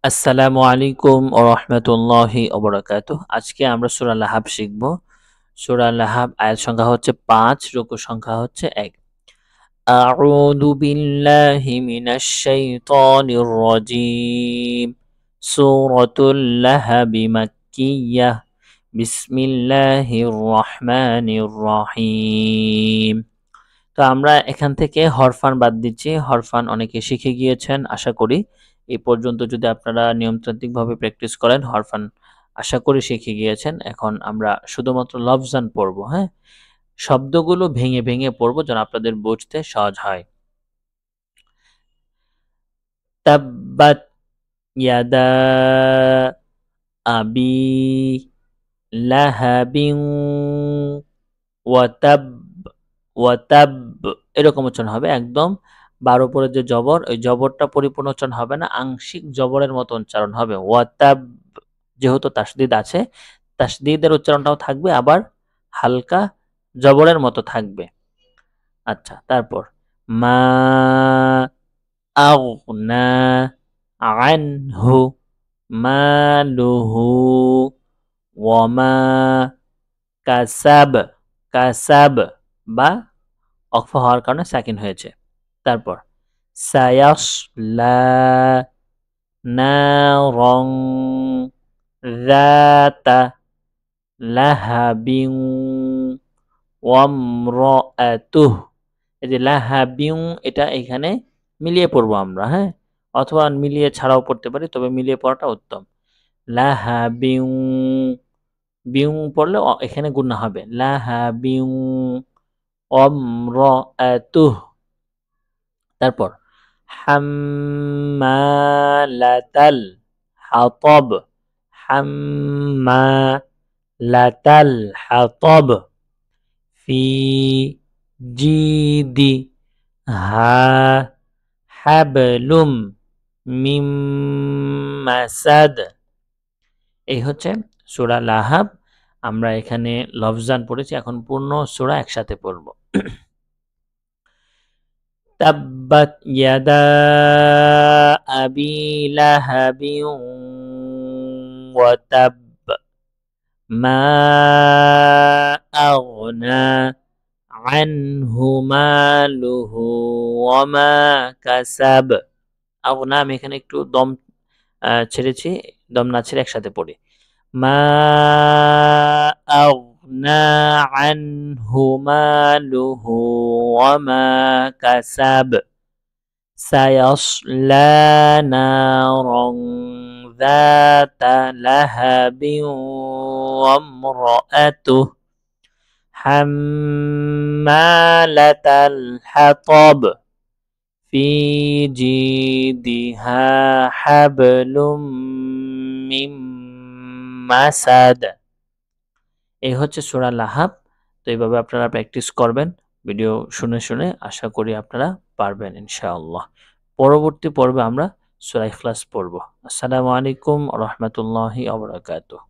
আসসালামু আলাইকুম ওয়া রাহমাতুল্লাহি ওয়া বারাকাতুহু। আজকে আমরা সূরা লাহাব শিখব। সূরা লাহাব আয়াত সংখ্যা হচ্ছে ৫, রুকু সংখ্যা হচ্ছে ১। আউযু বিল্লাহি মিনাশ শাইতানির রাজীম। সূরাতুল লাহাব মাক্কিয়াহ। বিসমিল্লাহির রহমানির রহিম। তো আমরা এখান থেকে হরফান বাদ দিচ্ছি। হরফান অনেকে শিখে গিয়েছেন আশা করি। এই পর্যন্ত যদি আপনারা নিয়মতান্ত্রিকভাবে প্র্যাকটিস করেন হরফান আশা করি শিখে গিয়েছেন। এখন আমরা শুধুমাত্র লফজান পড়ব, হ্যাঁ? শব্দগুলো ভেঙে ভেঙে পড়ব যেন আপনাদের বুঝতে সহজ হয়। তাব্বাত ইয়াদা আবি লাহাবিন ওয়া তাব ওয়াতাব, এরকম উচ্চারণ হবে। একদম ১২ পরে যে জবর, ওই জবরটা পরিপূর্ণ উচ্চারণ হবে না, আংশিক জবরের মতো উচ্চারণ হবে। ওয়াতাব, যেহেতু তাসদিদ আছে, তাসদিদের উচ্চারণটাও থাকবে, আবার হালকা জবরের মতো থাকবে। আচ্ছা, তারপর মা আগনা আনহু মালুহু ওয়ামা কাসাব, কাসাব বা অক্ফ হওয়ার কারণে সাকিন হয়েছে। তারপর সায়াসলা নারং যাতা লাহাবিন ওয়ামরাআতুহ। এই যে লাহাবিন, এটা এখানে মিলিয়ে পড়বো আমরা, হ্যাঁ? অথবা মিলিয়ে ছাড়াও পড়তে পারি, তবে মিলিয়ে পড়াটা উত্তম। লাহাবিন, বিউ পড়লে এখানে গুণা হবে। লাহাবিন ওয়ামরাআতুহ। তারপর হাম্মালাতাল হাতব, হাম্মালাতাল হাতব ফি জিদিহা হাবলুম মিম মাসাদ। এই হচ্ছে সূরা লাহাব। আমরা এখানে লফজান পড়েছি, এখন পূর্ণ সূরা একসাথে পড়ব। তাব্বাত ইয়াদা আবি লাহাবিন ওয়া তাব মা আগনা আনহু মালুহু ওয়া মা কাসাব। আগনা, আমি এখানে একটু দম ছেড়েছি, দম না ছেড়ে একসাথে পড়ি। মা আগনা আনহু মালুহু ওয়া মা কাসাব সায়াসলা নারং যাতা লাহাবিন ওয়ামরাআতুহ হাম্মালাতাল হাতব ফি জিদিহা হাবলুম মিম মাসাদ। এই হচ্ছে সূরা লাহাব। তো এইভাবে আপনারা প্র্যাকটিস করবেন ভিডিও শুনে শুনে, আশা করি আপনারা পারবেন ইনশাআল্লাহ। পরবর্তী পর্বে আমরা সূরা ইখলাস পড়ব। আসসালামু আলাইকুম ওয়া রাহমাতুল্লাহি ওয়া বারাকাতুহু।